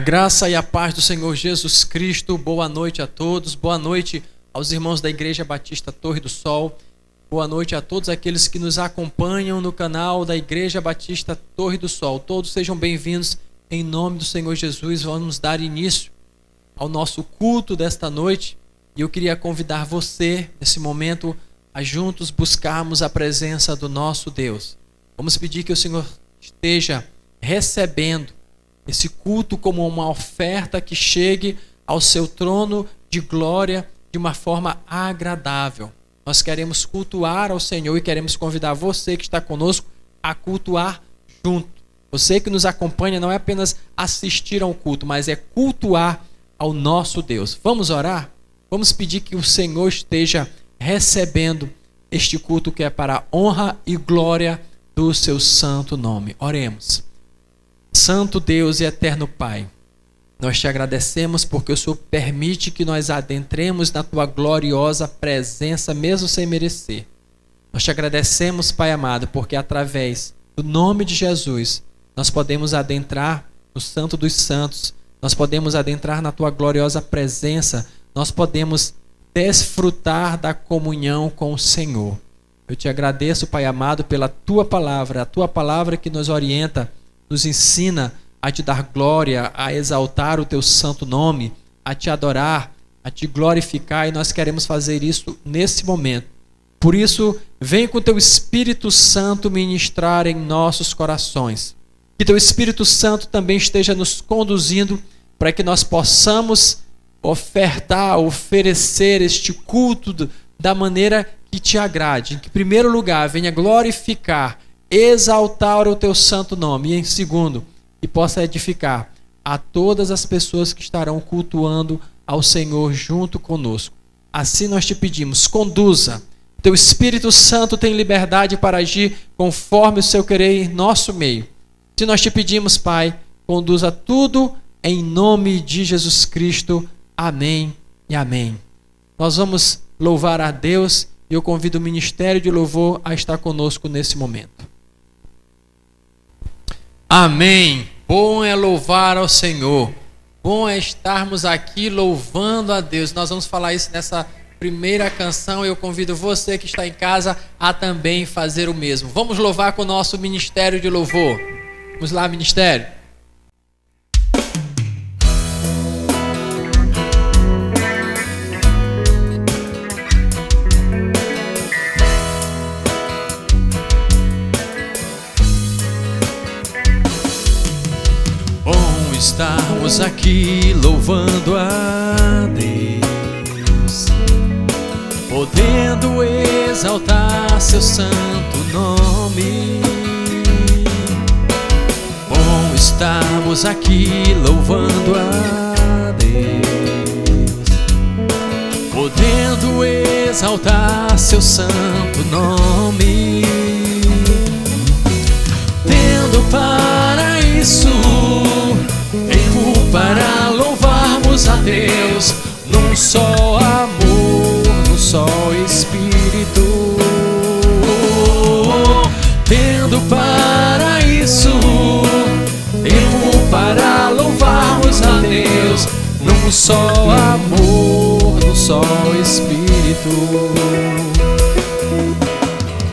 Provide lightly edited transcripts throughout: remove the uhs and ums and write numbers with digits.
graça e a paz do Senhor Jesus Cristo. Boa noite a todos. Boa noite aos irmãos da Igreja Batista Torre do Sol. Boa noite a todos aqueles que nos acompanham no canal da Igreja Batista Torre do Sol. Todos sejam bem-vindos em nome do Senhor Jesus. Vamos dar início ao nosso culto desta noite. E eu queria convidar você, nesse momento, a juntos buscarmos a presença do nosso Deus. Vamos pedir que o Senhor esteja recebendo esse culto como uma oferta que chegue ao seu trono de glória de uma forma agradável. Nós queremos cultuar ao Senhor e queremos convidar você que está conosco a cultuar junto. Você que nos acompanha não é apenas assistir ao culto, mas é cultuar ao nosso Deus. Vamos orar? Vamos pedir que o Senhor esteja recebendo este culto que é para a honra e glória do seu santo nome. Oremos. Santo Deus e eterno Pai, nós te agradecemos porque o Senhor permite que nós adentremos na tua gloriosa presença, mesmo sem merecer. Nós te agradecemos, Pai amado, porque através do nome de Jesus, nós podemos adentrar no Santo dos Santos, nós podemos adentrar na tua gloriosa presença, nós podemos desfrutar da comunhão com o Senhor. Eu te agradeço, Pai amado, pela tua palavra, a tua palavra que nos orienta, nos ensina a te dar glória, a exaltar o teu santo nome, a te adorar, a te glorificar, e nós queremos fazer isso nesse momento. Por isso, vem com o teu Espírito Santo ministrar em nossos corações. Que teu Espírito Santo também esteja nos conduzindo para que nós possamos oferecer este culto da maneira que te agrade. Em primeiro lugar, venha glorificar, exaltar o teu santo nome, e em segundo, que possa edificar a todas as pessoas que estarão cultuando ao Senhor junto conosco. Assim nós te pedimos, conduza. Teu Espírito Santo tem liberdade para agir conforme o seu querer em nosso meio. Se nós te pedimos, Pai, conduza tudo em nome de Jesus Cristo. Amém e amém. Nós vamos louvar a Deus e eu convido o Ministério de Louvor a estar conosco nesse momento. Amém. Bom é louvar ao Senhor. Bom é estarmos aqui louvando a Deus. Nós vamos falar isso nessa primeira canção. Eu convido você que está em casa a também fazer o mesmo. Vamos louvar com o nosso Ministério de Louvor. Vamos lá, Ministério. Estamos aqui louvando a Deus, podendo exaltar seu santo nome. Bom, estamos aqui louvando a Deus, podendo exaltar seu santo nome. Tendo para isso tempo para louvarmos a Deus num só amor, num só Espírito. Tendo para isso tempo para louvarmos a Deus num só amor, num só Espírito.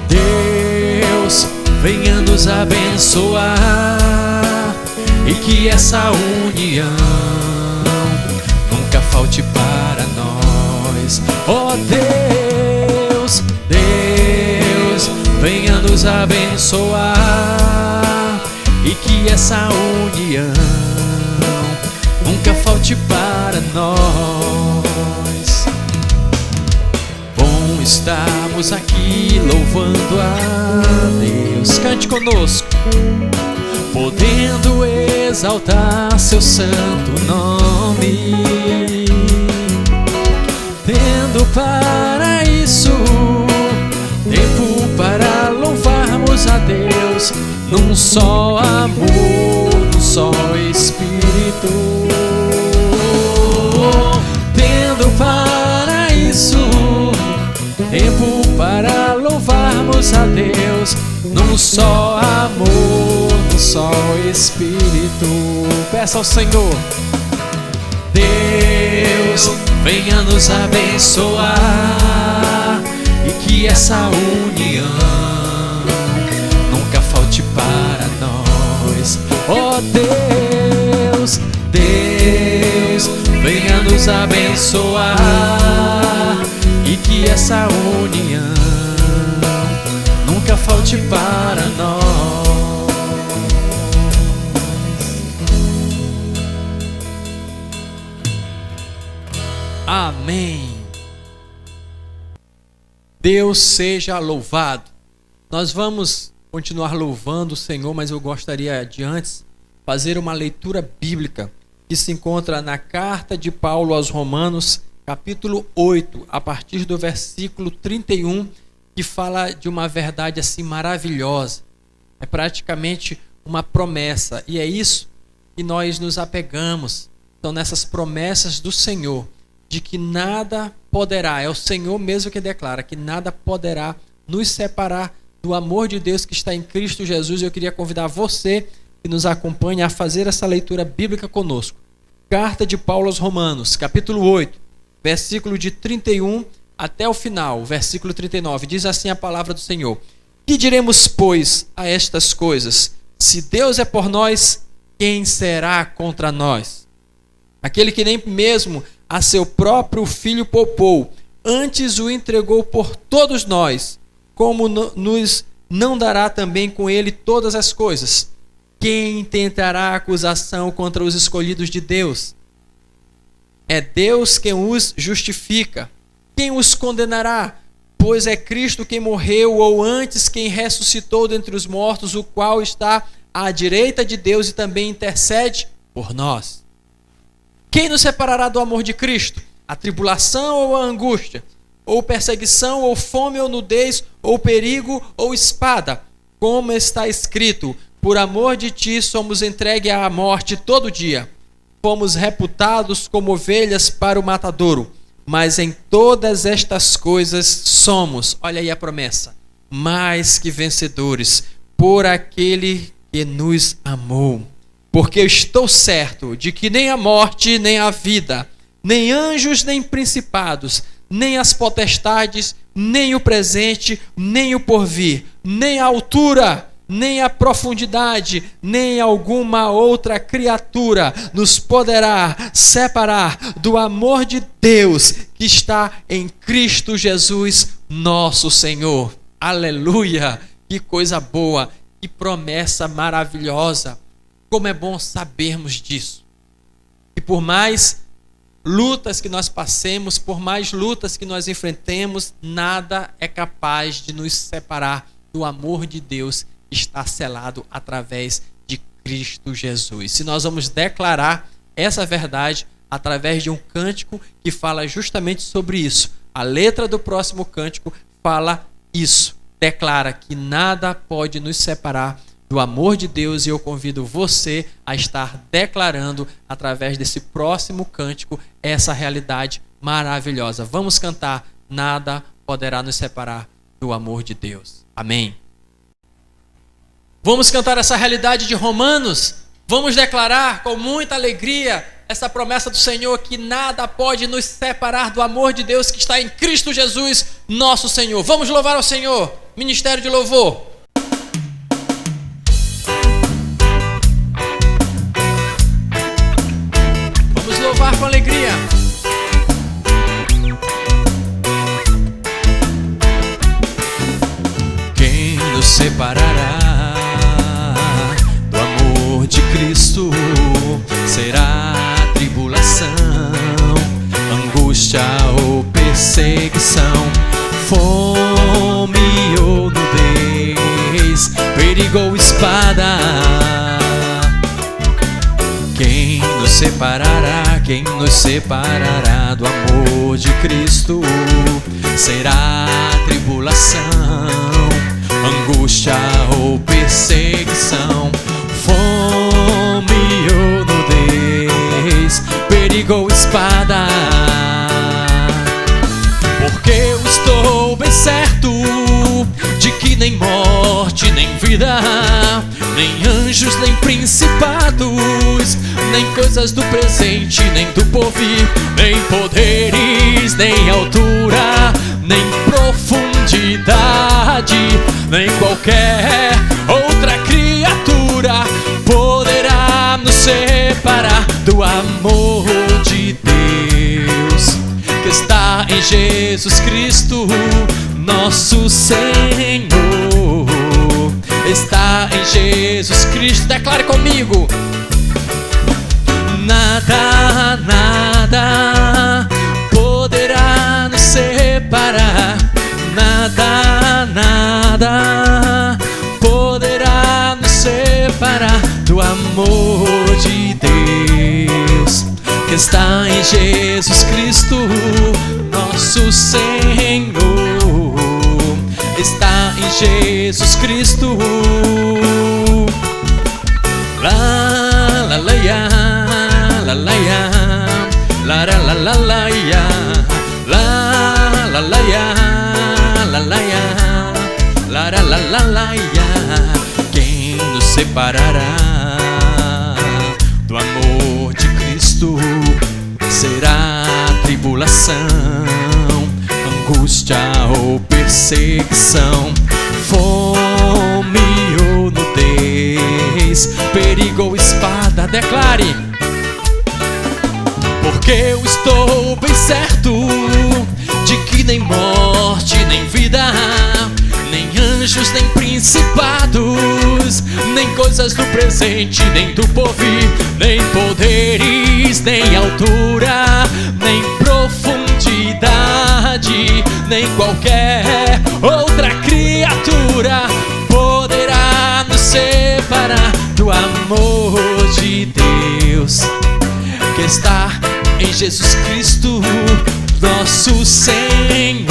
Deus, venha nos abençoar e que essa união nunca falte para nós. Oh Deus, Deus, venha nos abençoar e que essa união nunca falte para nós. Bom, estamos aqui louvando a Deus. Cante conosco. Podendo exaltar seu santo nome, tendo para isso tempo para louvarmos a Deus num só amor, num só Espírito. Tendo para isso tempo para louvarmos a Deus num só amor, um só Espírito. Peça ao Senhor. Deus, venha nos abençoar e que essa união nunca falte para nós. Oh Deus, Deus, venha nos abençoar e que essa união nunca falte para nós. Amém. Deus seja louvado. Nós vamos continuar louvando o Senhor, mas eu gostaria de antes fazer uma leitura bíblica que se encontra na carta de Paulo aos Romanos, capítulo 8, a partir do versículo 31, que fala de uma verdade assim maravilhosa. É praticamente uma promessa, e é isso que nós nos apegamos. Então, nessas promessas do Senhor, de que nada poderá, é o Senhor mesmo que declara que nada poderá nos separar do amor de Deus que está em Cristo Jesus. Eu queria convidar você que nos acompanha a fazer essa leitura bíblica conosco. Carta de Paulo aos Romanos, capítulo 8, versículo de 31 até o final, versículo 39. Diz assim a palavra do Senhor: que diremos, pois, a estas coisas? Se Deus é por nós, quem será contra nós? Aquele que nem mesmo a seu próprio Filho poupou, antes o entregou por todos nós, como nos não dará também com ele todas as coisas? Quem tentará acusação contra os escolhidos de Deus? É Deus quem os justifica. Quem os condenará? Pois é Cristo quem morreu, ou antes quem ressuscitou dentre os mortos, o qual está à direita de Deus e também intercede por nós. Quem nos separará do amor de Cristo? A tribulação ou a angústia? Ou perseguição, ou fome, ou nudez, ou perigo, ou espada? Como está escrito: por amor de ti somos entregues à morte todo dia. Fomos reputados como ovelhas para o matadouro. Mas em todas estas coisas somos, olha aí a promessa, mais que vencedores por aquele que nos amou. Porque eu estou certo de que nem a morte, nem a vida, nem anjos, nem principados, nem as potestades, nem o presente, nem o porvir, nem a altura, nem a profundidade, nem alguma outra criatura nos poderá separar do amor de Deus que está em Cristo Jesus, nosso Senhor. Aleluia! Que coisa boa, que promessa maravilhosa. Como é bom sabermos disso. E por mais lutas que nós passemos, por mais lutas que nós enfrentemos, nada é capaz de nos separar do amor de Deus que está selado através de Cristo Jesus. Se nós vamos declarar essa verdade através de um cântico que fala justamente sobre isso. A letra do próximo cântico fala isso. Declara que nada pode nos separar do amor de Deus, e eu convido você a estar declarando através desse próximo cântico essa realidade maravilhosa. Vamos cantar: nada poderá nos separar do amor de Deus. Amém. Vamos cantar essa realidade de Romanos. Vamos declarar com muita alegria essa promessa do Senhor, que nada pode nos separar do amor de Deus que está em Cristo Jesus, nosso Senhor. Vamos louvar ao Senhor. Ministério de louvor. Louvar com alegria. Quem nos separará do amor de Cristo? Será tribulação, angústia ou perseguição, fome ou nudez, perigo ou espada? Quem nos separará? Quem nos separará do amor de Cristo? Será tribulação, angústia ou perseguição, fome ou nudez, perigo ou espada? Porque eu estou bem certo de que nem morte nem vida, nem anjos, nem principados, nem coisas do presente, nem do porvir, nem poderes, nem altura, nem profundidade, nem qualquer outra criatura poderá nos separar do amor de Deus que está em Jesus Cristo, nosso Senhor. Está em Jesus Cristo. Declare comigo: nada, nada poderá nos separar. Nada, nada poderá nos separar do amor de Deus que está em Jesus Cristo, nosso Senhor. Está em Jesus Cristo. La la la ya, la la ya, la la la la la ya, la la la ya, la la ya, la la la la la ya. Quem nos separará do amor de Cristo? Será tribulação, angústia ou perseguição, fome ou nudez, perigo ou espada. Declare: porque eu estou bem certo de que nem morte, nem vida, nem anjos, nem principados, nem coisas do presente, nem do porvir, nem poderes, nem altura, nem profundidade, nem qualquer outra criatura poderá nos separar do amor de Deus que está em Jesus Cristo, nosso Senhor.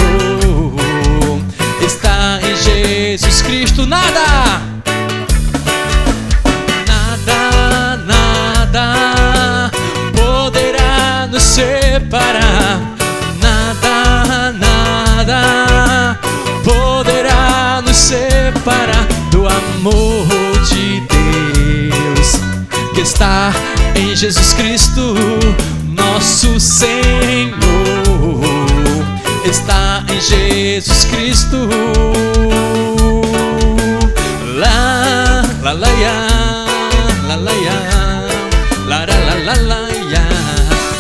Está em Jesus Cristo. Nada, nada, nada poderá nos separar. Nada, nada poderá nos separar do amor de Deus que está em Jesus Cristo, nosso Senhor. Está em Jesus Cristo. La la la ya, la la ya, la la la la la ya,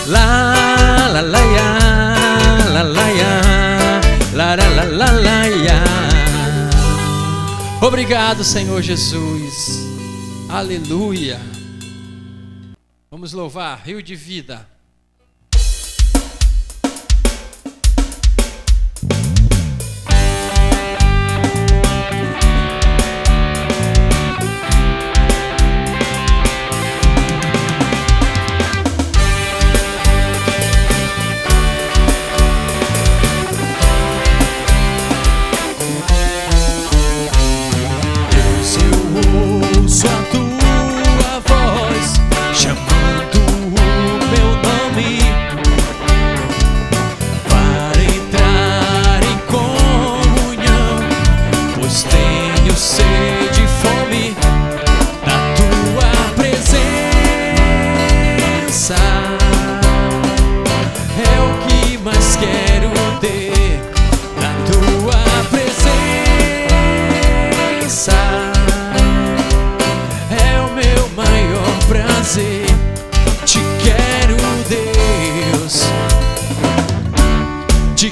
la la la ya, la la ya, la la la la la ya. Obrigado, Senhor Jesus. Aleluia. Vamos louvar Rio de Vida.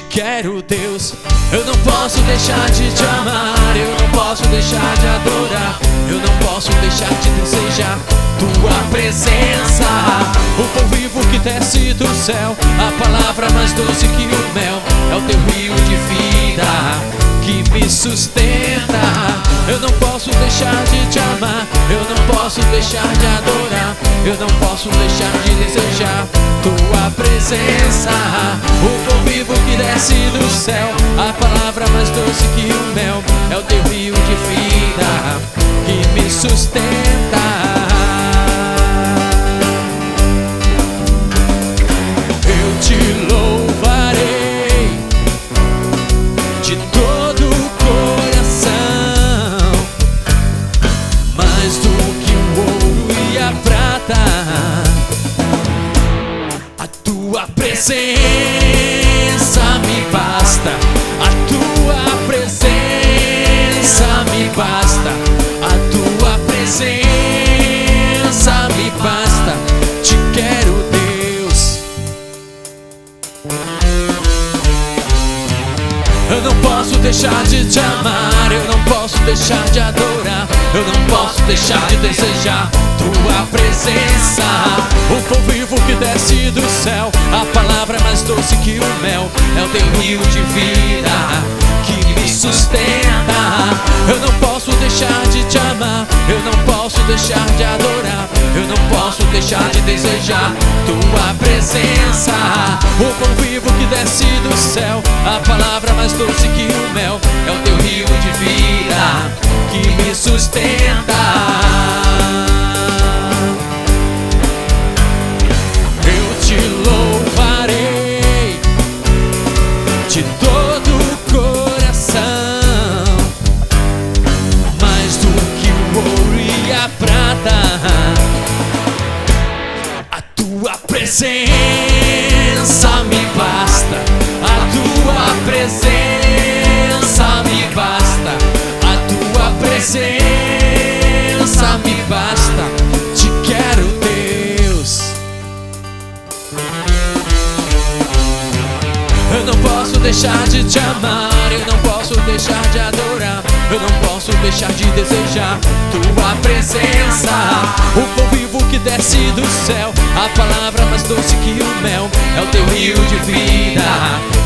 Quero, Deus, eu não posso deixar de te amar, eu não posso deixar de adorar, eu não posso deixar de desejar tua presença. O pão vivo que desce do céu, a palavra mais doce que o mel, é o teu rio de vida que me sustenta. Eu não posso deixar de te amar, eu não posso deixar de adorar, eu não posso deixar de desejar tua presença. O pão vivo que desce do céu, a palavra mais doce que o mel, é o teu rio de vida que me sustenta. Eu te louvarei de todo o coração, mas do te amar, eu não posso deixar de adorar, eu não posso deixar de desejar tua presença. O pão vivo que desce do céu, a palavra é mais doce que o mel, é o teu rio de vida que me sustenta. Eu não posso deixar de te amar, eu não posso deixar de adorar, eu não posso deixar de desejar tua presença. O pão vivo que desce do céu, a palavra mais doce que o mel, é o teu rio de vida que me sustenta. Eu te louvarei de todo o coração, mais do que o ouro e a prata. A tua presença me basta, a tua presença me basta, a tua presença me basta. Te quero, Deus. Eu não posso deixar de te amar, eu não posso deixar de adorar, eu não posso deixar de desejar tua presença. O pão vivo que desce do céu, a palavra mais doce que o mel, é o teu rio de vida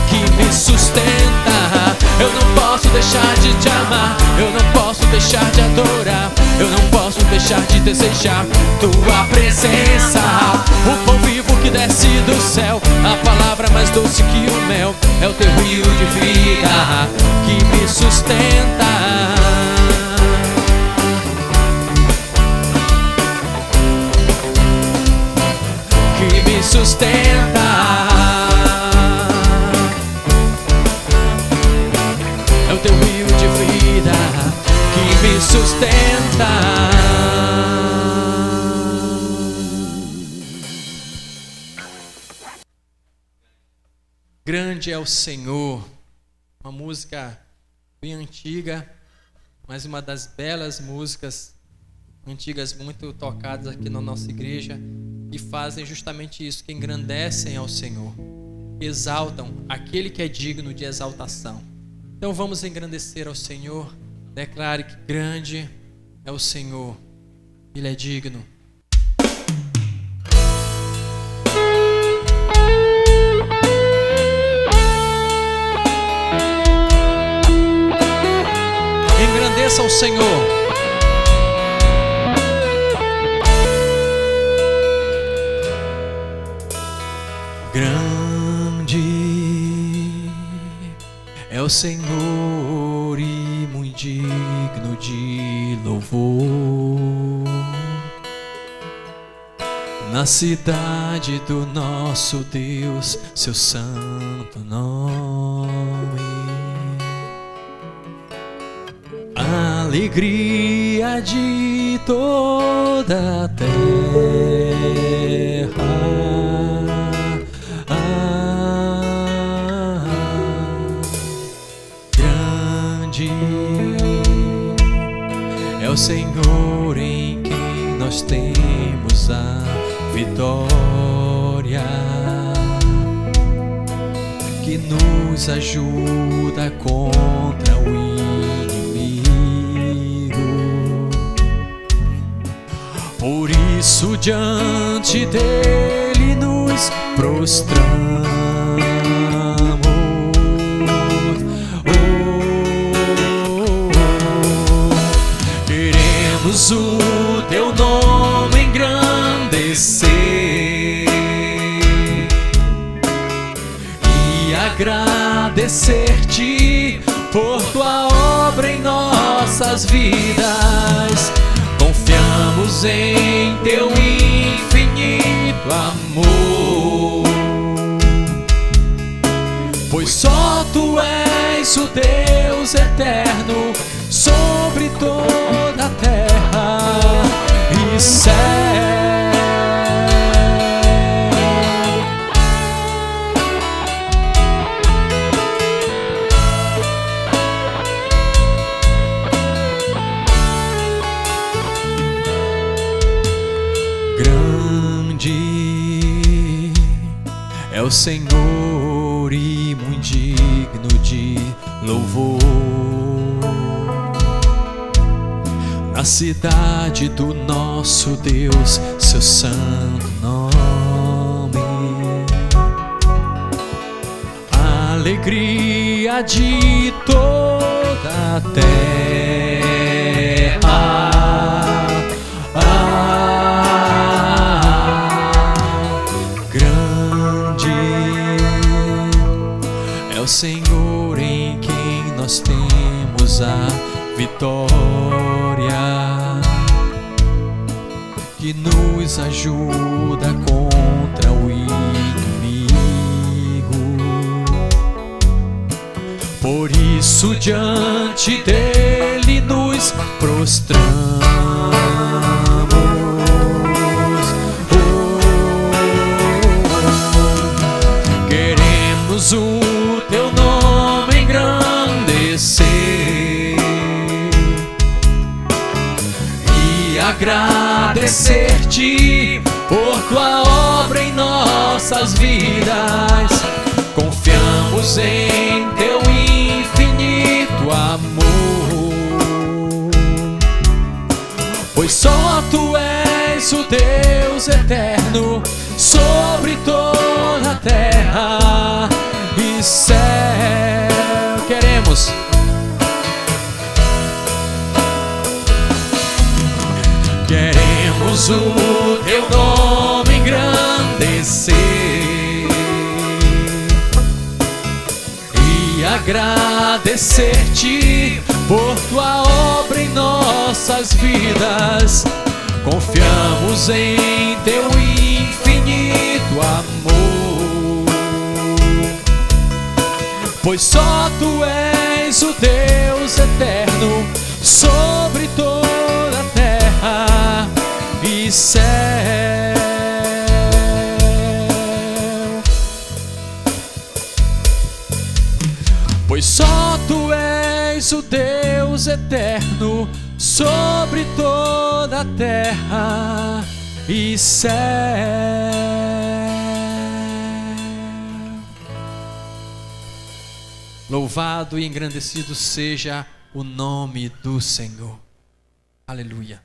que me sustenta. Eu não posso deixar de te amar, eu não posso deixar de adorar, eu não posso deixar de desejar tua presença. O pão vivo que desce do céu, a palavra mais doce que o mel, é o teu rio de vida que me sustenta. Que me sustenta. É o teu rio de vida que me sustenta. Grande é o Senhor. Uma música bem antiga, mas uma das belas músicas antigas muito tocadas aqui na nossa igreja, que fazem justamente isso, que engrandecem ao Senhor, exaltam aquele que é digno de exaltação. Então vamos engrandecer ao Senhor. Declare que grande é o Senhor, Ele é digno. Engrandeça ao Senhor. Grande é o Senhor e muito digno de louvor. Na cidade do nosso Deus, seu santo nome. Alegria de toda a terra. Grande é o Senhor em quem nós temos a vitória, que nos ajuda contra o inimigo. Por isso diante dele nos prostramos. Queremos o teu nome engrandecer e agradecer-te por tua obra em nossas vidas. Confiamos em teu infinito amor, pois só tu és o Deus eterno sobre toda a terra e céu. Grande é o Senhor e muito digno de louvor. cidade do nosso Deus, seu santo nome. Alegria de toda a terra. Grande é o Senhor em quem nós temos a vitória, que nos ajuda contra o inimigo. Por isso diante dele nos prostramos. Queremos o teu nome engrandecer e agradecer-te por tua obra em nossas vidas. Confiamos em teu infinito amor, pois só tu és o Deus eterno sobre toda a terra e céu. Queremos o teu nome engrandecer e agradecer-te por tua obra em nossas vidas. Confiamos em teu infinito amor, pois só tu és o Deus eterno sobre toda a terra e céu. Pois só tu és o Deus eterno sobre toda a terra e céu. Louvado e engrandecido seja o nome do Senhor. Aleluia.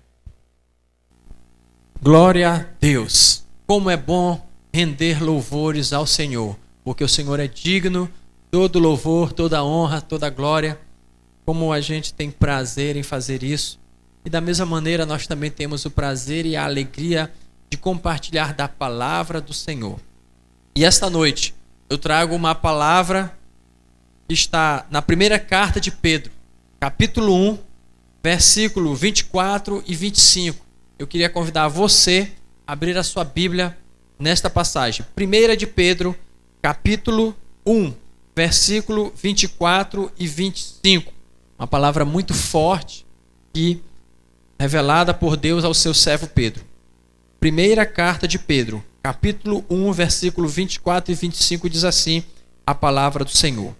Glória a Deus. Como é bom render louvores ao Senhor, porque o Senhor é digno, todo louvor, toda honra, toda glória. Como a gente tem prazer em fazer isso. E da mesma maneira nós também temos o prazer e a alegria de compartilhar da palavra do Senhor. E esta noite eu trago uma palavra que está na primeira carta de Pedro, capítulo 1, versículo 24 e 25. Eu queria convidar você a abrir a sua Bíblia nesta passagem. 1 de Pedro, capítulo 1, versículo 24 e 25. Uma palavra muito forte e revelada por Deus ao seu servo Pedro. Primeira carta de Pedro, capítulo 1, versículo 24 e 25 diz assim a palavra do Senhor.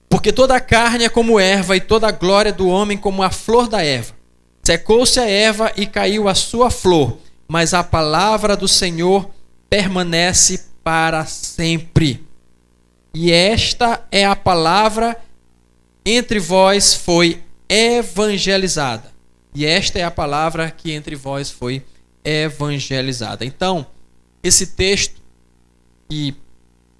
Porque toda a carne é como erva e toda a glória do homem como a flor da erva. Secou-se a erva e caiu a sua flor, mas a palavra do Senhor permanece para sempre. E esta é a palavra entre vós foi evangelizada. E esta é a palavra que entre vós foi evangelizada. Então, esse texto que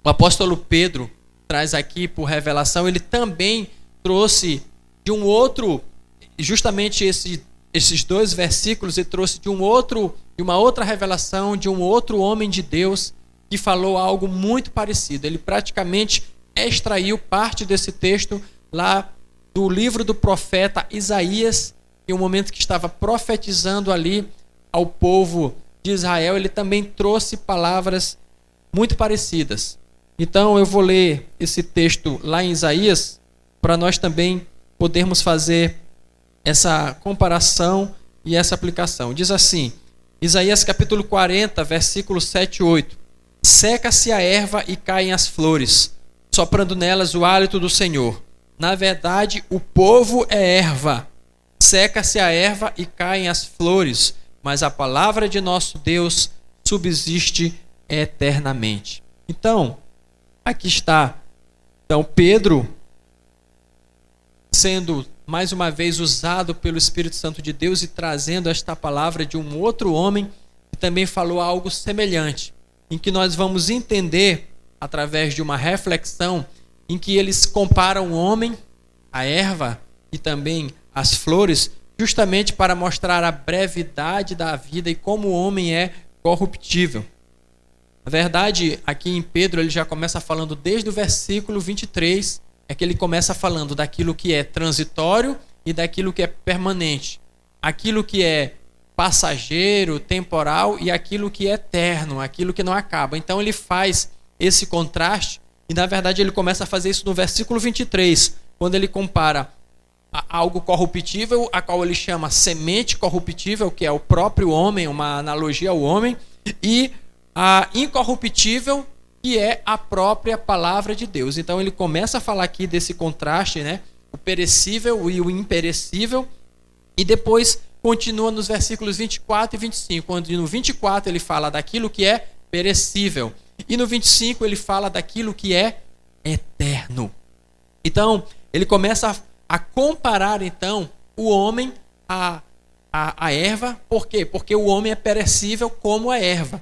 o apóstolo Pedro traz aqui por revelação, ele também trouxe de um outro, justamente esses dois versículos, ele trouxe de uma outra revelação, de um outro homem de Deus que falou algo muito parecido. Ele praticamente extraiu parte desse texto lá do livro do profeta Isaías, em um momento que estava profetizando ali ao povo de Israel, ele também trouxe palavras muito parecidas. Então eu vou ler esse texto lá em Isaías, para nós também podermos fazer essa comparação e essa aplicação. Diz assim, Isaías capítulo 40, versículos 7 e 8. Seca-se a erva e caem as flores, soprando nelas o hálito do Senhor. Na verdade, o povo é erva. Seca-se a erva e caem as flores, mas a palavra de nosso Deus subsiste eternamente. Então, aqui está. Então, Pedro, sendo mais uma vez usado pelo Espírito Santo de Deus e trazendo esta palavra de um outro homem que também falou algo semelhante, em que nós vamos entender, através de uma reflexão, em que eles comparam o homem, a erva e também as flores, justamente para mostrar a brevidade da vida e como o homem é corruptível. Na verdade, aqui em Pedro, ele já começa falando desde o versículo 23, é que ele começa falando daquilo que é transitório e daquilo que é permanente. Aquilo que é passageiro, temporal e aquilo que é eterno, aquilo que não acaba. Então ele faz esse contraste e, na verdade, ele começa a fazer isso no versículo 23, quando ele compara algo corruptível, a qual ele chama semente corruptível, que é o próprio homem, uma analogia ao homem, e a incorruptível, que é a própria palavra de Deus. Então ele começa a falar aqui desse contraste, né? O perecível e o imperecível, e depois continua nos versículos 24 e 25, onde no 24 ele fala daquilo que é perecível, e no 25 ele fala daquilo que é eterno. Então ele começa a comparar então o homem à erva. Por quê? Porque o homem é perecível como a erva.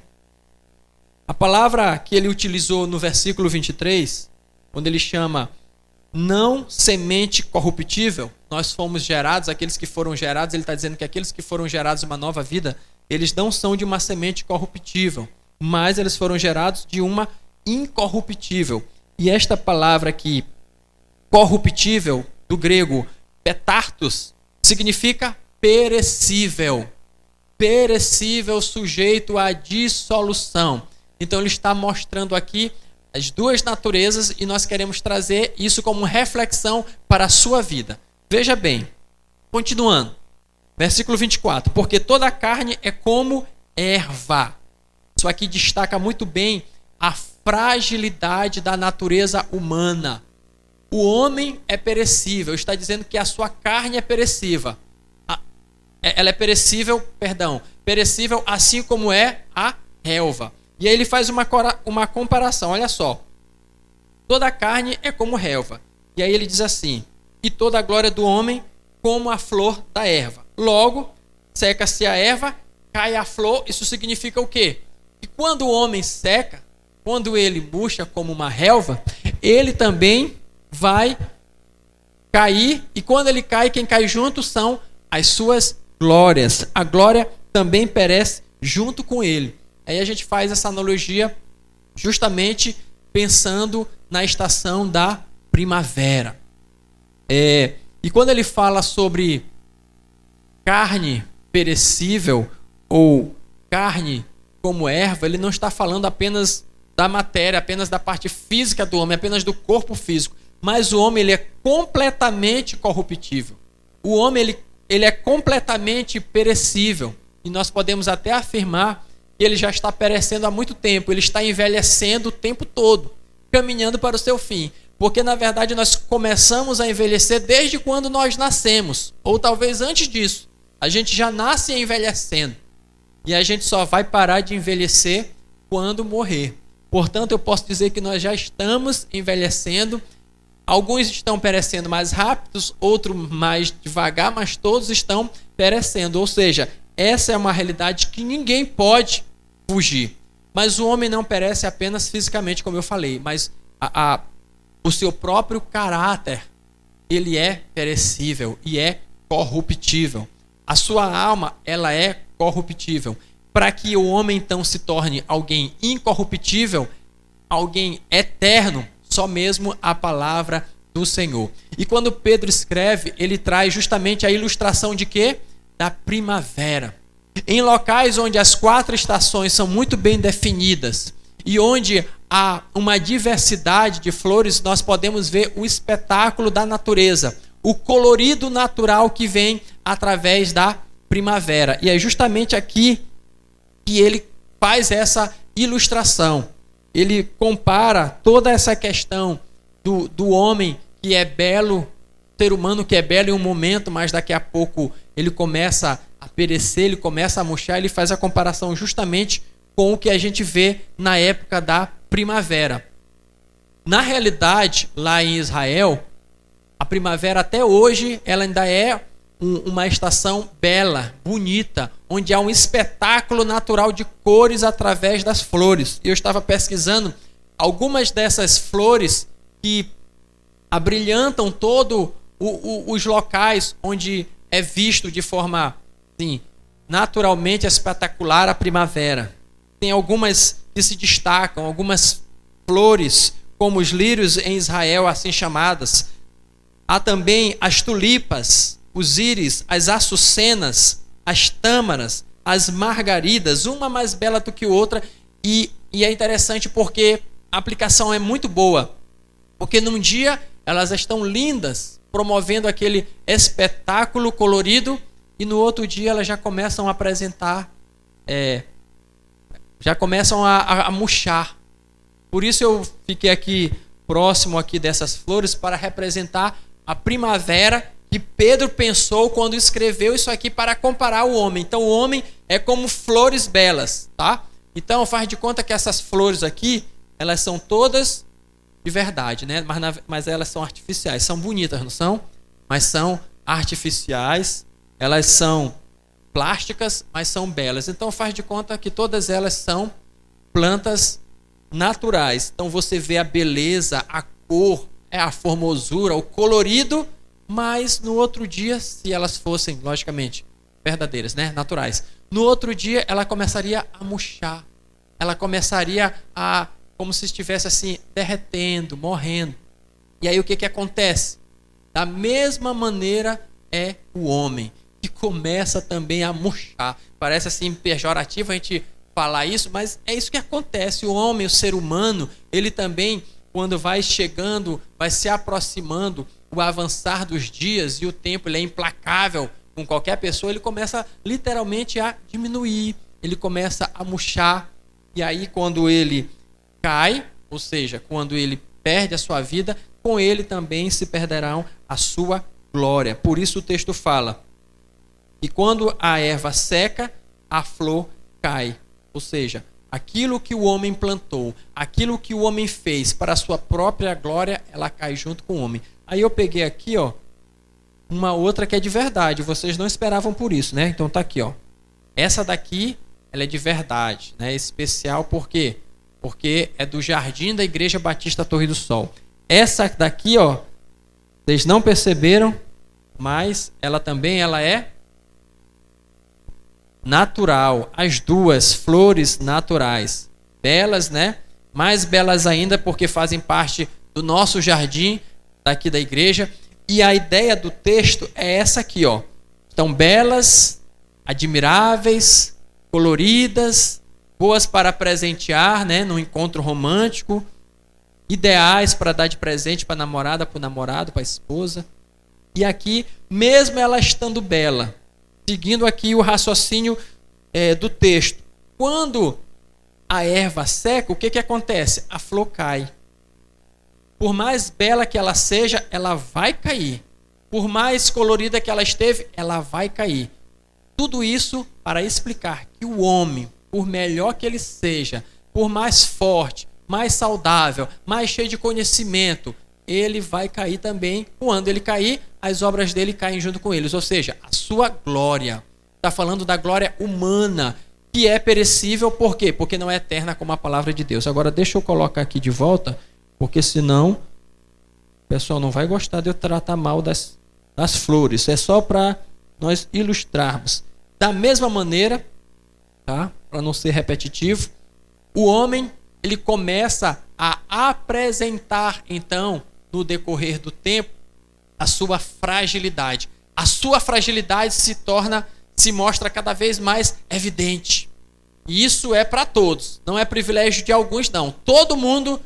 A palavra que ele utilizou no versículo 23, quando ele chama não semente corruptível, nós fomos gerados, aqueles que foram gerados, ele está dizendo que aqueles que foram gerados de uma nova vida, eles não são de uma semente corruptível, mas eles foram gerados de uma incorruptível. E esta palavra aqui, corruptível, do grego petartos, significa perecível. Perecível, sujeito à dissolução. Então ele está mostrando aqui as duas naturezas e nós queremos trazer isso como reflexão para a sua vida. Veja bem, continuando, versículo 24, porque toda a carne é como erva. Isso aqui destaca muito bem a fragilidade da natureza humana. O homem é perecível, está dizendo que a sua carne é perecível. Ela é perecível assim como é a relva. E aí ele faz uma comparação, olha só. Toda a carne é como relva. E aí ele diz assim, e toda a glória do homem como a flor da erva. Logo, seca-se a erva, cai a flor. Isso significa o quê? Que quando o homem seca, quando ele murcha como uma relva, ele também vai cair. E quando ele cai, quem cai junto são as suas glórias. A glória também perece junto com ele. Aí a gente faz essa analogia justamente pensando na estação da primavera. E quando ele fala sobre carne perecível ou carne como erva, ele não está falando apenas da matéria, apenas da parte física do homem, apenas do corpo físico. Mas o homem ele é completamente corruptível. O homem ele é completamente perecível. E nós podemos até afirmar que ele já está perecendo há muito tempo. Ele está envelhecendo o tempo todo, caminhando para o seu fim. Porque, na verdade, nós começamos a envelhecer desde quando nós nascemos. Ou talvez antes disso. A gente já nasce envelhecendo. E a gente só vai parar de envelhecer quando morrer. Portanto, eu posso dizer que nós já estamos envelhecendo. Alguns estão perecendo mais rápidos, outros mais devagar, mas todos estão perecendo. Ou seja, essa é uma realidade que ninguém pode fugir. Mas o homem não perece apenas fisicamente, como eu falei, mas o seu próprio caráter, ele é perecível e é corruptível. A sua alma, ela é corruptível. Para que o homem então se torne alguém incorruptível, alguém eterno, só mesmo a palavra do Senhor. E quando Pedro escreve, ele traz justamente a ilustração de quê? Da primavera. Em locais onde as 4 estações são muito bem definidas e onde há uma diversidade de flores, nós podemos ver o espetáculo da natureza, o colorido natural que vem através da primavera. E é justamente aqui que ele faz essa ilustração. Ele compara toda essa questão do homem que é belo, ser humano que é belo em um momento, mas daqui a pouco ele começa a perecer, ele começa a murchar. Ele faz a comparação justamente com o que a gente vê na época da primavera. Na realidade, lá em Israel, A primavera até hoje ela ainda é uma estação bela, bonita, onde há um espetáculo natural de cores através das flores. Eu estava pesquisando algumas dessas flores que abrilhantam todo os locais onde é visto de forma assim, naturalmente espetacular a primavera. Tem algumas que se destacam, algumas flores, como os lírios em Israel, assim chamadas. Há também as tulipas, os íris, as açucenas, as tâmaras, as margaridas, uma mais bela do que outra. E é interessante porque a aplicação é muito boa. Porque num dia elas estão lindas, promovendo aquele espetáculo colorido, e no outro dia elas já começam a apresentar, já começam a murchar. Por isso eu fiquei aqui próximo aqui dessas flores para representar a primavera que Pedro pensou quando escreveu isso aqui para comparar o homem. Então o homem é como flores belas, tá? Então faz de conta que essas flores aqui, elas são todas de verdade, né? Mas elas são artificiais, são bonitas, não são? Mas são artificiais, elas são plásticas, mas são belas. Então faz de conta que todas elas são plantas naturais. Então você vê a beleza, a cor, a formosura, o colorido, mas no outro dia, se elas fossem, logicamente, verdadeiras, né? Naturais, no outro dia ela começaria a murchar, ela começaria a, como se estivesse assim, derretendo, morrendo. E aí o que acontece? Da mesma maneira é o homem, que começa também a murchar. Parece assim pejorativo a gente falar isso, mas é isso que acontece. O homem, o ser humano, ele também, quando vai chegando, vai se aproximando, o avançar dos dias e o tempo, ele é implacável com qualquer pessoa, ele começa literalmente a diminuir, ele começa a murchar. E aí quando ele cai, ou seja, quando ele perde a sua vida, com ele também se perderão a sua glória. Por isso o texto fala que quando a erva seca, a flor cai. Ou seja, aquilo que o homem plantou, aquilo que o homem fez para a sua própria glória, ela cai junto com o homem. Aí eu peguei aqui, ó, uma outra que é de verdade. Vocês não esperavam por isso, né? Então tá aqui, ó. Essa daqui, ela é de verdade, né? Especial por quê? Porque é do jardim da Igreja Batista Torre do Sol. Essa daqui, ó, vocês não perceberam, mas ela também é natural. As duas flores naturais, belas, né? Mais belas ainda porque fazem parte do nosso jardim daqui da igreja. E a ideia do texto é essa aqui, ó. Estão belas, admiráveis, coloridas, boas para presentear, né, num encontro romântico, ideais para dar de presente para a namorada, para o namorado, para a esposa. E aqui, mesmo ela estando bela, seguindo aqui o raciocínio do texto, quando a erva seca, o que acontece? A flor cai. Por mais bela que ela seja, ela vai cair. Por mais colorida que ela esteve, ela vai cair. Tudo isso para explicar que o homem, por melhor que ele seja, por mais forte, mais saudável, mais cheio de conhecimento, ele vai cair também. Quando ele cair, as obras dele caem junto com eles. Ou seja, a sua glória. Está falando da glória humana, que é perecível. Por quê? Porque não é eterna como a palavra de Deus. Agora deixa eu colocar aqui de volta, porque senão o pessoal não vai gostar de eu tratar mal das flores. É só para nós ilustrarmos. Da mesma maneira, tá? Para não ser repetitivo, o homem, ele começa a apresentar, então, no decorrer do tempo, a sua fragilidade. A sua fragilidade se mostra cada vez mais evidente. E isso é para todos, não é privilégio de alguns, não. Todo mundo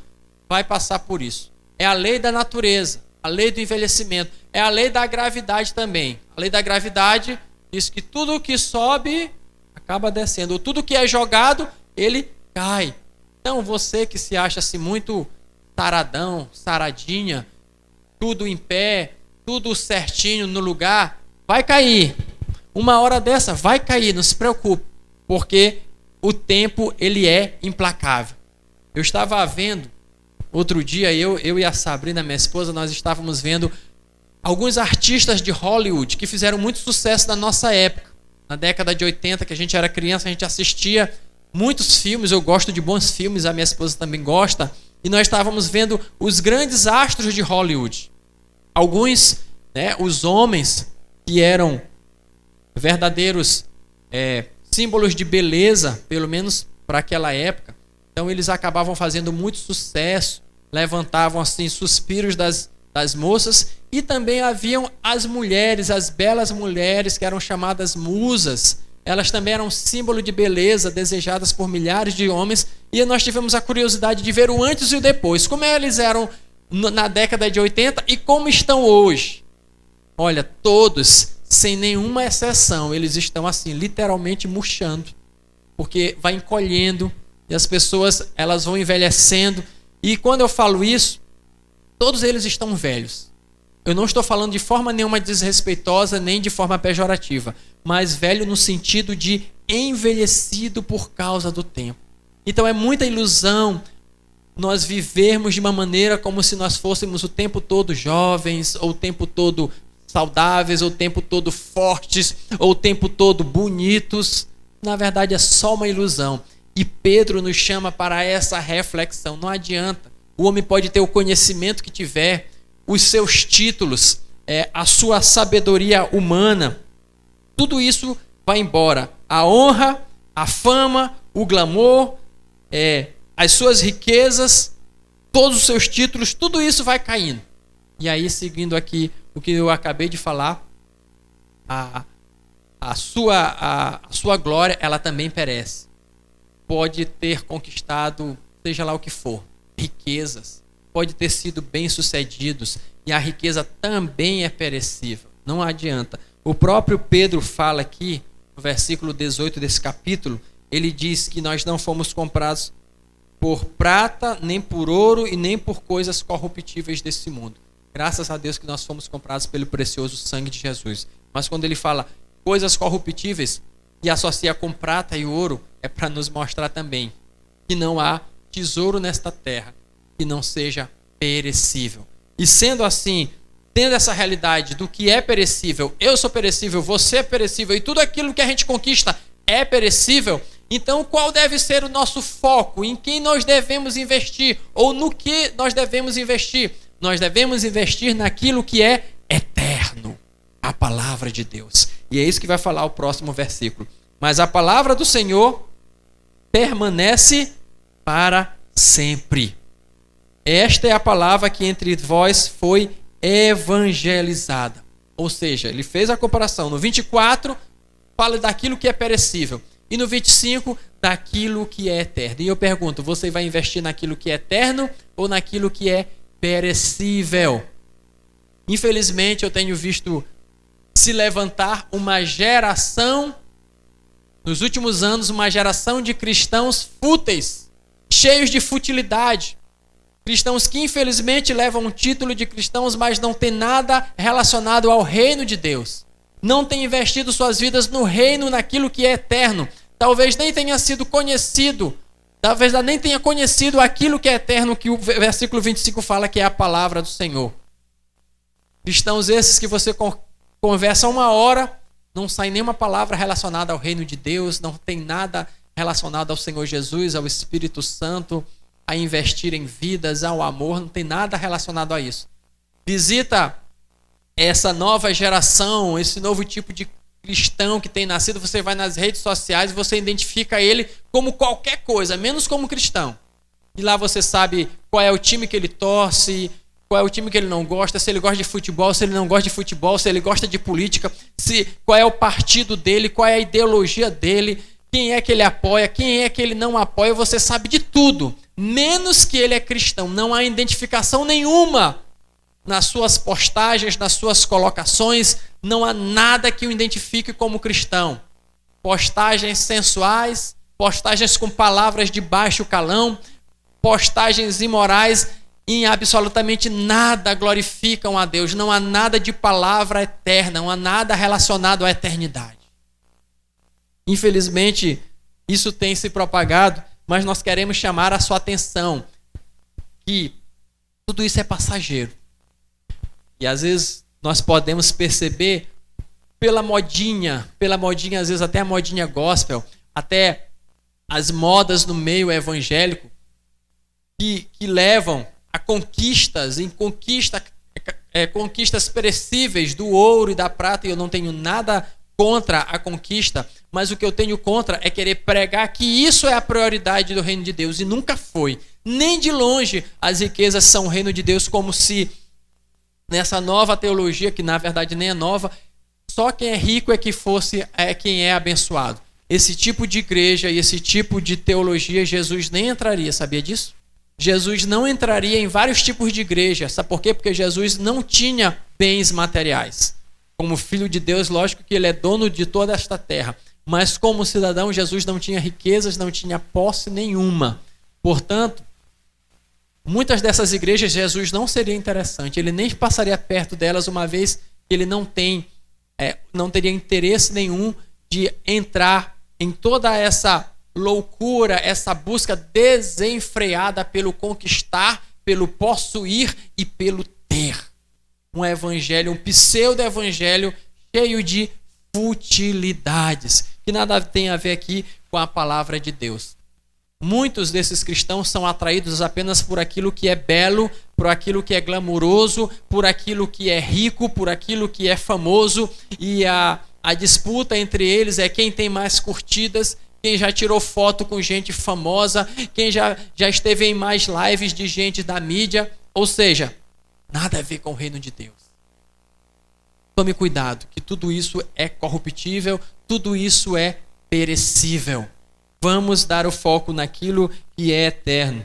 vai passar por isso. É a lei da natureza, a lei do envelhecimento, é a lei da gravidade também. A lei da gravidade diz que tudo que sobe acaba descendo, tudo que é jogado, ele cai. Então você que se acha assim muito taradão, saradinha, tudo em pé, tudo certinho no lugar, vai cair. Uma hora dessa vai cair, não se preocupe, porque o tempo ele é implacável. Eu estava vendo outro dia, eu e a Sabrina, minha esposa, nós estávamos vendo alguns artistas de Hollywood que fizeram muito sucesso na nossa época. Na década de 80, que a gente era criança, a gente assistia muitos filmes. Eu gosto de bons filmes, a minha esposa também gosta. E nós estávamos vendo os grandes astros de Hollywood. Alguns, os homens que eram verdadeiros símbolos de beleza, pelo menos para aquela época. Então eles acabavam fazendo muito sucesso, levantavam assim suspiros das moças, e também haviam as mulheres, as belas mulheres que eram chamadas musas. Elas também eram símbolo de beleza, desejadas por milhares de homens, e nós tivemos a curiosidade de ver o antes e o depois, como eles eram na década de 80 e como estão hoje. Olha, todos, sem nenhuma exceção, eles estão assim, literalmente murchando, porque vai encolhendo, e as pessoas elas vão envelhecendo. E quando eu falo isso, todos eles estão velhos. Eu não estou falando de forma nenhuma desrespeitosa, nem de forma pejorativa, mas velho no sentido de envelhecido por causa do tempo. Então é muita ilusão nós vivermos de uma maneira como se nós fôssemos o tempo todo jovens, ou o tempo todo saudáveis, ou o tempo todo fortes, ou o tempo todo bonitos. Na verdade é só uma ilusão. E Pedro nos chama para essa reflexão. Não adianta. O homem pode ter o conhecimento que tiver, os seus títulos, a sua sabedoria humana. Tudo isso vai embora. A honra, a fama, o glamour, as suas riquezas, todos os seus títulos, tudo isso vai caindo. E aí, seguindo aqui o que eu acabei de falar, a sua glória, ela também perece. Pode ter conquistado, seja lá o que for, riquezas, pode ter sido bem-sucedidos, e a riqueza também é perecível. Não adianta. O próprio Pedro fala aqui, no versículo 18 desse capítulo, ele diz que nós não fomos comprados por prata, nem por ouro e nem por coisas corruptíveis desse mundo. Graças a Deus que nós fomos comprados pelo precioso sangue de Jesus. Mas quando ele fala coisas corruptíveis e associa com prata e ouro, é para nos mostrar também que não há tesouro nesta terra que não seja perecível. E sendo assim, tendo essa realidade do que é perecível, eu sou perecível, você é perecível, e tudo aquilo que a gente conquista é perecível, então qual deve ser o nosso foco? Em quem nós devemos investir? Ou no que nós devemos investir? Nós devemos investir naquilo que é eterno, a palavra de Deus. E é isso que vai falar o próximo versículo. Mas a palavra do Senhor permanece para sempre. Esta é a palavra que entre vós foi evangelizada. Ou seja, ele fez a comparação. No 24, fala daquilo que é perecível. E no 25, daquilo que é eterno. E eu pergunto, você vai investir naquilo que é eterno ou naquilo que é perecível? Infelizmente, eu tenho visto se levantar uma geração, nos últimos anos, uma geração de cristãos fúteis, cheios de futilidade. Cristãos que infelizmente levam um título de cristãos, mas não tem nada relacionado ao reino de Deus. Não tem investido suas vidas no reino, naquilo que é eterno. Talvez nem tenha sido conhecido, talvez nem tenha conhecido aquilo que é eterno, que o versículo 25 fala que é a palavra do Senhor. Cristãos esses que você conversa uma hora, não sai nenhuma palavra relacionada ao reino de Deus, não tem nada relacionado ao Senhor Jesus, ao Espírito Santo, a investir em vidas, ao amor, não tem nada relacionado a isso. Visita essa nova geração, esse novo tipo de cristão que tem nascido, você vai nas redes sociais e você identifica ele como qualquer coisa, menos como cristão. E lá você sabe qual é o time que ele torce, qual é o time que ele não gosta, se ele gosta de futebol, se ele não gosta de futebol, se ele gosta de política, qual é o partido dele, qual é a ideologia dele, quem é que ele apoia, quem é que ele não apoia, você sabe de tudo, menos que ele é cristão. Não há identificação nenhuma nas suas postagens, nas suas colocações, não há nada que o identifique como cristão. Postagens sensuais, postagens com palavras de baixo calão, postagens imorais, em absolutamente nada glorificam a Deus. Não há nada de palavra eterna, não há nada relacionado à eternidade. Infelizmente, isso tem se propagado, mas nós queremos chamar a sua atenção que tudo isso é passageiro. E às vezes nós podemos perceber pela modinha, às vezes até a modinha gospel, até as modas no meio evangélico, que levam a conquistas perecíveis do ouro e da prata, e eu não tenho nada contra a conquista, mas o que eu tenho contra é querer pregar que isso é a prioridade do reino de Deus, e nunca foi. Nem de longe as riquezas são o reino de Deus, como se nessa nova teologia, que na verdade nem é nova, só quem é rico é quem é abençoado. Esse tipo de igreja e esse tipo de teologia, Jesus nem entraria, sabia disso? Jesus não entraria em vários tipos de igreja. Sabe por quê? Porque Jesus não tinha bens materiais. Como filho de Deus, lógico que ele é dono de toda esta terra. Mas como cidadão, Jesus não tinha riquezas, não tinha posse nenhuma. Portanto, muitas dessas igrejas, Jesus não seria interessante. Ele nem passaria perto delas, uma vez que ele não teria interesse nenhum de entrar em toda essa loucura, essa busca desenfreada pelo conquistar, pelo possuir e pelo ter. Um evangelho, um pseudo-evangelho cheio de futilidades, que nada tem a ver aqui com a palavra de Deus. Muitos desses cristãos são atraídos apenas por aquilo que é belo, por aquilo que é glamuroso, por aquilo que é rico, por aquilo que é famoso, e a disputa entre eles é quem tem mais curtidas, quem já tirou foto com gente famosa, quem já esteve em mais lives de gente da mídia, ou seja, nada a ver com o reino de Deus. Tome cuidado, que tudo isso é corruptível, tudo isso é perecível. Vamos dar o foco naquilo que é eterno.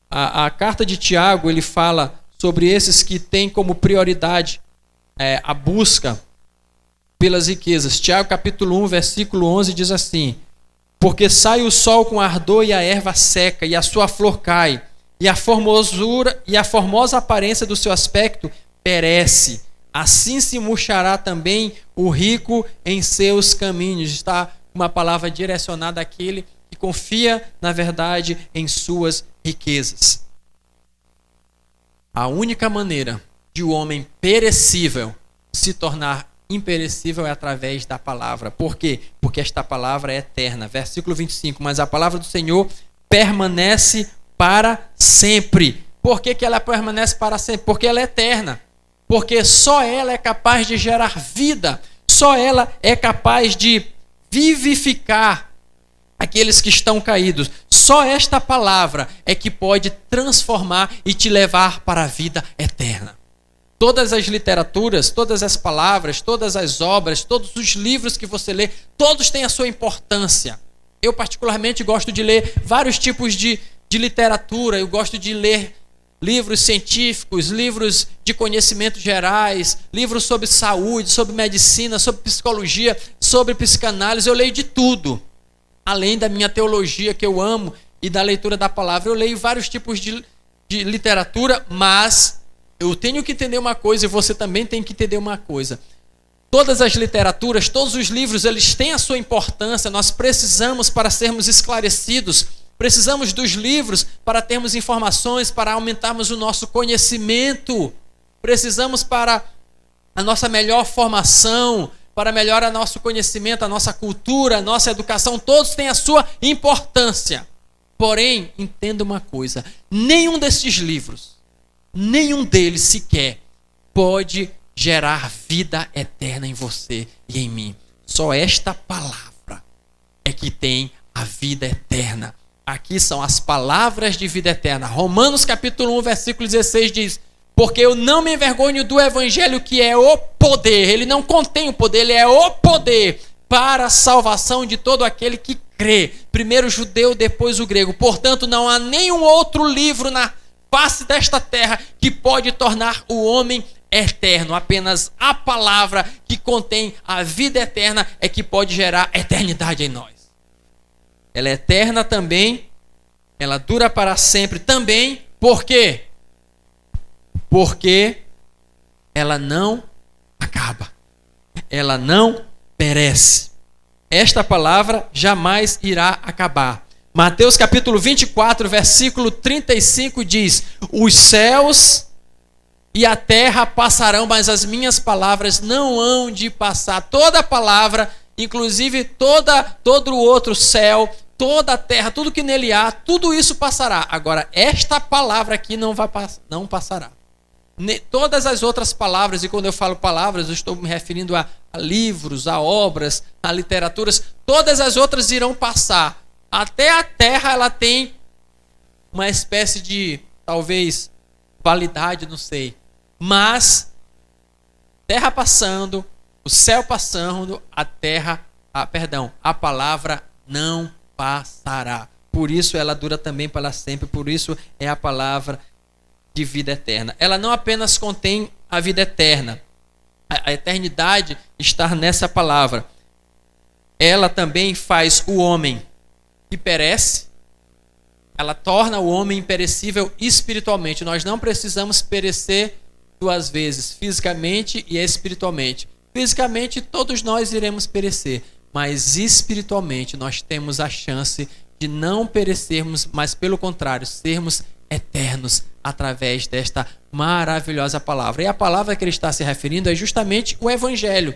A carta de Tiago, ele fala sobre esses que têm como prioridade a busca pelas riquezas. Tiago capítulo 1, versículo 11 diz assim: porque sai o sol com ardor e a erva seca e a sua flor cai, e a formosura e a formosa aparência do seu aspecto perece. Assim se murchará também o rico em seus caminhos. Está uma palavra direcionada àquele que confia, na verdade, em suas riquezas. A única maneira de o homem perecível se tornar imperecível é através da palavra. Por quê? Porque esta palavra é eterna. Versículo 25. Mas a palavra do Senhor permanece para sempre. Por que ela permanece para sempre? Porque ela é eterna. Porque só ela é capaz de gerar vida. Só ela é capaz de vivificar aqueles que estão caídos. Só esta palavra é que pode transformar e te levar para a vida eterna. Todas as literaturas, todas as palavras, todas as obras, todos os livros que você lê, todos têm a sua importância. Eu particularmente gosto de ler vários tipos de literatura. Eu gosto de ler livros científicos, livros de conhecimentos gerais, livros sobre saúde, sobre medicina, sobre psicologia, sobre psicanálise. Eu leio de tudo. Além da minha teologia, que eu amo, e da leitura da palavra, eu leio vários tipos de literatura, mas eu tenho que entender uma coisa, e você também tem que entender uma coisa. Todas as literaturas, todos os livros, eles têm a sua importância. Nós precisamos para sermos esclarecidos. Precisamos dos livros para termos informações, para aumentarmos o nosso conhecimento. Precisamos para a nossa melhor formação, para melhorar nosso conhecimento, a nossa cultura, a nossa educação. Todos têm a sua importância. Porém, entenda uma coisa: nenhum desses livros, nenhum deles sequer pode gerar vida eterna em você e em mim. Só esta palavra é que tem a vida eterna. Aqui são as palavras de vida eterna. Romanos capítulo 1, versículo 16 diz: porque eu não me envergonho do evangelho, que é o poder. Ele não contém o poder, ele é o poder para a salvação de todo aquele que crê. Primeiro o judeu, depois o grego. Portanto, não há nenhum outro livro na face desta terra que pode tornar o homem eterno. Apenas a palavra que contém a vida eterna é que pode gerar eternidade em nós. Ela é eterna também, ela dura para sempre também. Por quê? Porque ela não acaba, ela não perece. Esta palavra jamais irá acabar. Mateus capítulo 24, versículo 35 diz: os céus e a terra passarão, mas as minhas palavras não hão de passar. Toda palavra, inclusive todo o outro céu, toda a terra, tudo que nele há, tudo isso passará. Agora, esta palavra aqui não passará. Todas as outras palavras, e quando eu falo palavras, eu estou me referindo a livros, a obras, a literaturas, todas as outras irão passar. Até a terra ela tem uma espécie de, talvez, validade, não sei. Mas, terra passando, o céu passando, a palavra não passará. Por isso ela dura também para sempre, por isso é a palavra de vida eterna. Ela não apenas contém a vida eterna, a eternidade está nessa palavra. Ela também faz o homem que perece, ela torna o homem imperecível espiritualmente. Nós não precisamos perecer duas vezes, fisicamente e espiritualmente. Fisicamente todos nós iremos perecer, mas espiritualmente nós temos a chance de não perecermos, mas pelo contrário, sermos eternos através desta maravilhosa palavra. E a palavra que ele está se referindo é justamente o Evangelho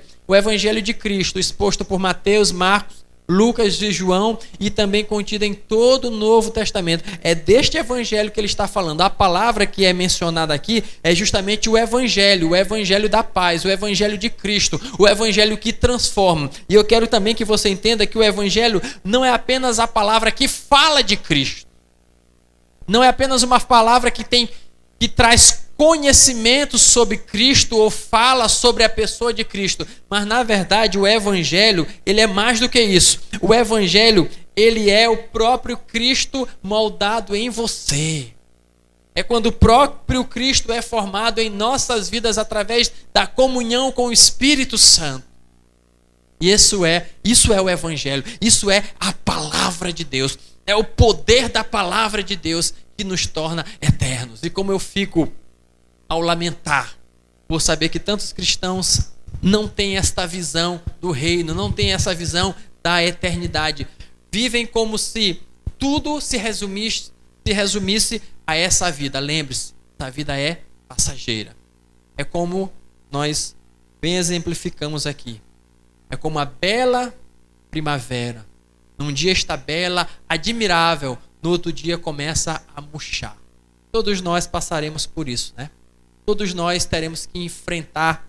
de Cristo, exposto por Mateus, Marcos, Lucas e João, e também contido em todo o Novo Testamento. É deste Evangelho que ele está falando. A palavra que é mencionada aqui é justamente o Evangelho da paz, o Evangelho de Cristo, o Evangelho que transforma. E eu quero também que você entenda que o Evangelho não é apenas a palavra que fala de Cristo, não é apenas uma palavra que traz conhecimento sobre Cristo ou fala sobre a pessoa de Cristo, mas na verdade o Evangelho, ele é mais do que isso. O Evangelho, ele é o próprio Cristo moldado em você. É quando o próprio Cristo é formado em nossas vidas através da comunhão com o Espírito Santo. E isso é o Evangelho, isso é a palavra de Deus, é o poder da palavra de Deus que nos torna eternos. E como eu fico ao lamentar por saber que tantos cristãos não têm esta visão do reino, não têm essa visão da eternidade, vivem como se tudo se resumisse a essa vida. Lembre-se, essa vida é passageira. É como nós bem exemplificamos aqui. É como a bela primavera. Num dia está bela, admirável, no outro dia começa a murchar. Todos nós passaremos por isso, né? Todos nós teremos que enfrentar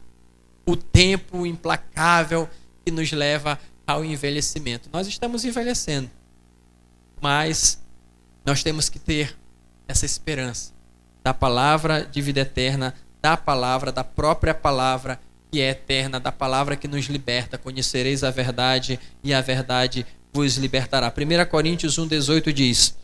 o tempo implacável que nos leva ao envelhecimento. Nós estamos envelhecendo, mas nós temos que ter essa esperança da palavra de vida eterna, da própria palavra que é eterna, da palavra que nos liberta. Conhecereis a verdade e a verdade vos libertará. 1 Coríntios 1,18 diz: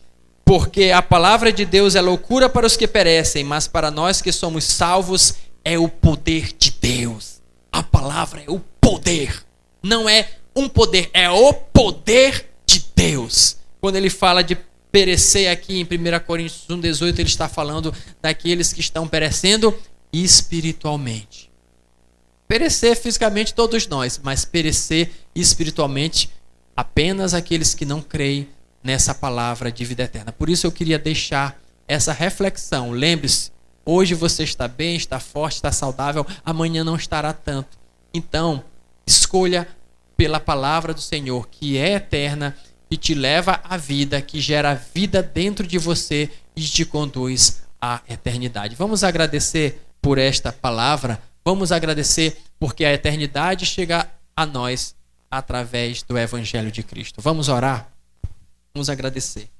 porque a palavra de Deus é loucura para os que perecem, mas para nós que somos salvos é o poder de Deus. A palavra é o poder. Não é um poder, é o poder de Deus. Quando ele fala de perecer aqui em 1 Coríntios 1,18, ele está falando daqueles que estão perecendo espiritualmente. Perecer fisicamente todos nós, mas perecer espiritualmente apenas aqueles que não creem nessa palavra de vida eterna. Por isso eu queria deixar essa reflexão. Lembre-se, hoje você está bem, está forte, está saudável, amanhã não estará tanto. Então, escolha pela palavra do Senhor, que é eterna, que te leva à vida, que gera vida dentro de você e te conduz à eternidade. Vamos agradecer por esta palavra, vamos agradecer porque a eternidade chega a nós através do Evangelho de Cristo. Vamos orar? Vamos agradecer.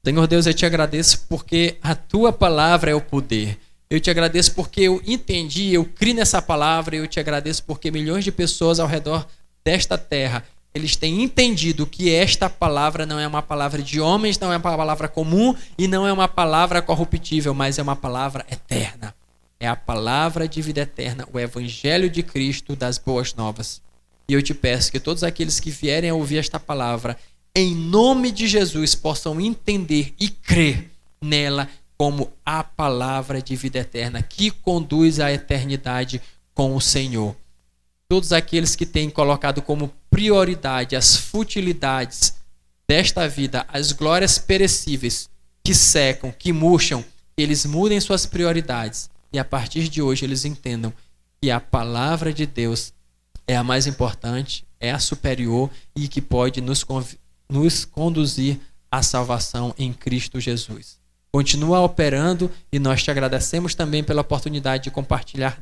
Senhor Deus, eu te agradeço porque a tua palavra é o poder. Eu te agradeço porque eu entendi, eu criei nessa palavra. Eu te agradeço porque milhões de pessoas ao redor desta terra, eles têm entendido que esta palavra não é uma palavra de homens, não é uma palavra comum e não é uma palavra corruptível, mas é uma palavra eterna. É a palavra de vida eterna, o Evangelho de Cristo das boas novas. E eu te peço que todos aqueles que vierem a ouvir esta palavra, em nome de Jesus, possam entender e crer nela como a palavra de vida eterna que conduz à eternidade com o Senhor. Todos aqueles que têm colocado como prioridade as futilidades desta vida, as glórias perecíveis que secam, que murcham, eles mudem suas prioridades e a partir de hoje eles entendam que a palavra de Deus é a mais importante, é a superior e que pode nos conduzir à salvação em Cristo Jesus. Continua operando e nós te agradecemos também pela oportunidade de compartilhar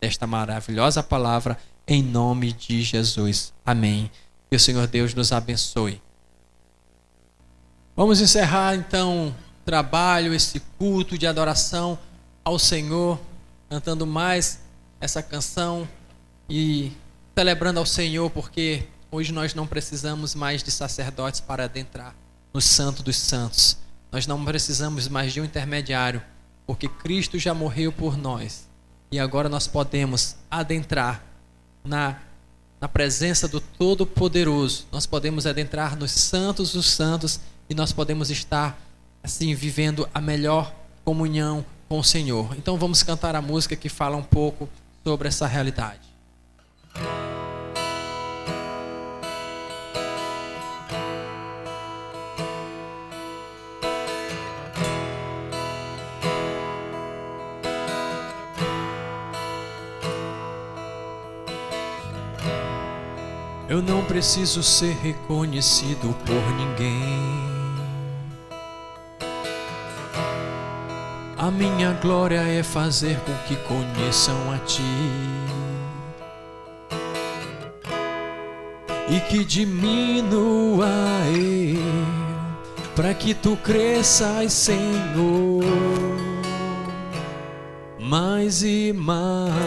desta maravilhosa palavra, em nome de Jesus. Amém. Que o Senhor Deus nos abençoe. Vamos encerrar então o trabalho, esse culto de adoração ao Senhor, cantando mais essa canção e celebrando ao Senhor, porque hoje nós não precisamos mais de sacerdotes para adentrar no Santo dos Santos. Nós não precisamos mais de um intermediário, porque Cristo já morreu por nós. E agora nós podemos adentrar na presença do Todo-Poderoso. Nós podemos adentrar nos santos dos santos e nós podemos estar assim vivendo a melhor comunhão com o Senhor. Então vamos cantar a música que fala um pouco sobre essa realidade. Eu não preciso ser reconhecido por ninguém. A minha glória é fazer com que conheçam a Ti e que diminua eu, para que Tu cresças, Senhor, mais e mais.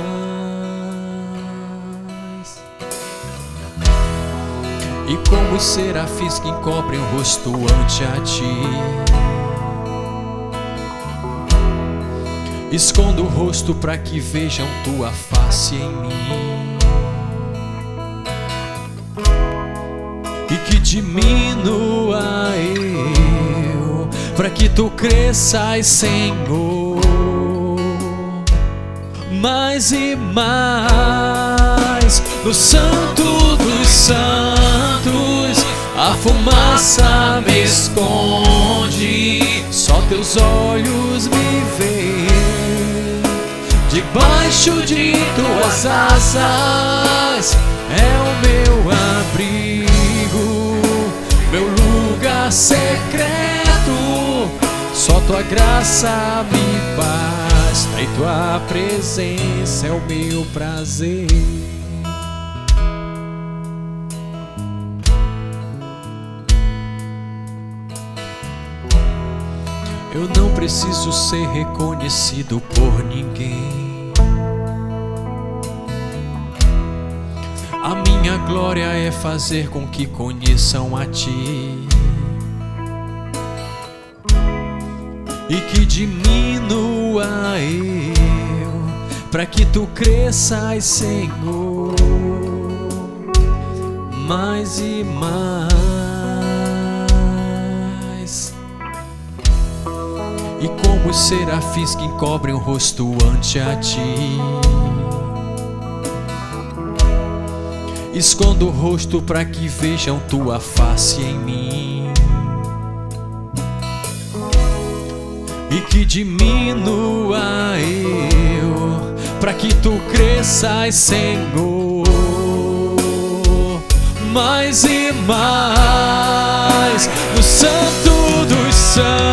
E como os serafins que encobrem o rosto ante a Ti, escondo o rosto para que vejam Tua face em mim, e que diminua eu, para que Tu cresças, Senhor, mais e mais. No Santo dos Santos a fumaça me esconde, só Teus olhos me veem. Debaixo de Tuas asas é o meu abrigo, meu lugar secreto. Só Tua graça me basta e Tua presença é o meu prazer. Eu não preciso ser reconhecido por ninguém. A minha glória é fazer com que conheçam a Ti e que diminua eu, para que Tu cresças, Senhor, mais e mais. E como os serafins que encobrem o rosto ante a Ti, escondo o rosto para que vejam Tua face em mim, e que diminua eu, para que Tu cresças, Senhor, mais e mais. No Santo dos Santos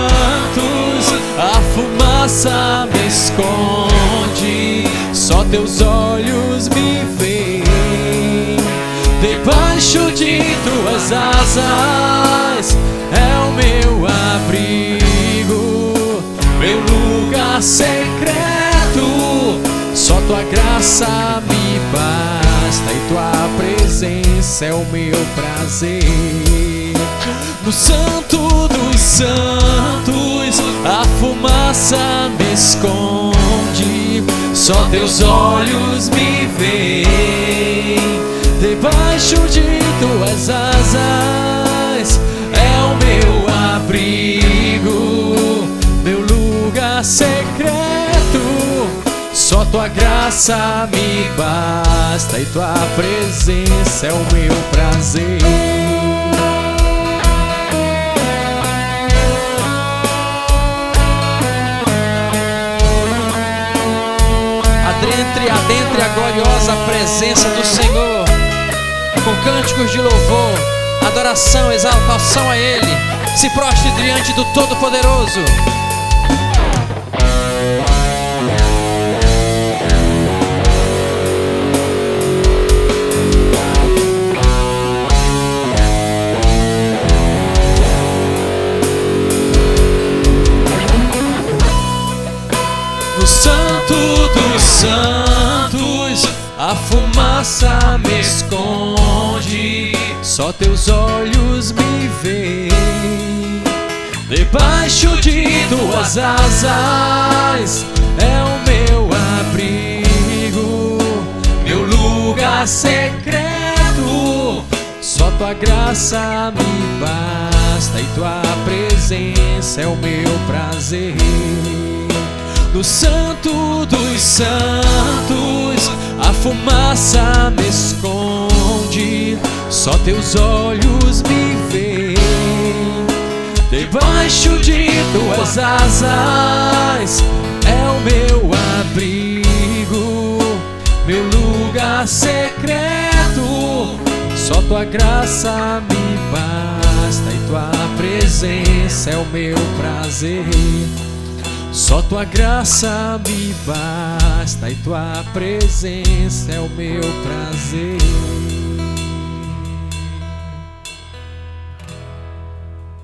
a fumaça me esconde, só Teus olhos me veem. Debaixo de Tuas asas é o meu abrigo, meu lugar secreto. Só Tua graça me basta e Tua presença é o meu prazer. No Santo dos Santos a fumaça me esconde, só Teus olhos me veem. Debaixo de Tuas asas é o meu abrigo, meu lugar secreto. Só Tua graça me basta e Tua presença é o meu prazer. gloriosa presença do Senhor, com cânticos de louvor, adoração, exaltação a Ele. Se prostre diante do Todo-Poderoso. No Santo dos Santos, a fumaça me esconde, só teus olhos me veem. Debaixo de tuas asas é o meu abrigo, meu lugar secreto. Só tua graça me basta e tua presença é o meu prazer. No Santo dos Santos, a fumaça me esconde, só teus olhos me veem. Debaixo de tuas asas é o meu abrigo, meu lugar secreto. Só tua graça me basta e tua presença é o meu prazer. Só tua graça me basta e tua presença é o meu prazer.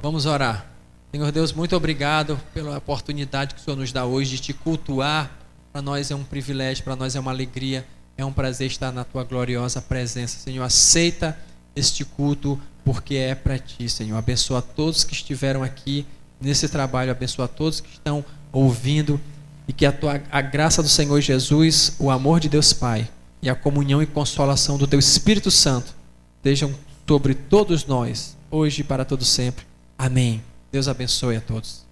Vamos orar. Senhor Deus, muito obrigado pela oportunidade que o Senhor nos dá hoje de te cultuar. Para nós é um privilégio, para nós é uma alegria, é um prazer estar na tua gloriosa presença. Senhor, aceita este culto porque é para ti, Senhor. Abençoa todos que estiveram aqui nesse trabalho, abençoa todos que estão ouvindo, e que a graça do Senhor Jesus, o amor de Deus Pai e a comunhão e consolação do teu Espírito Santo estejam sobre todos nós, hoje e para todo sempre. Amém. Deus abençoe a todos.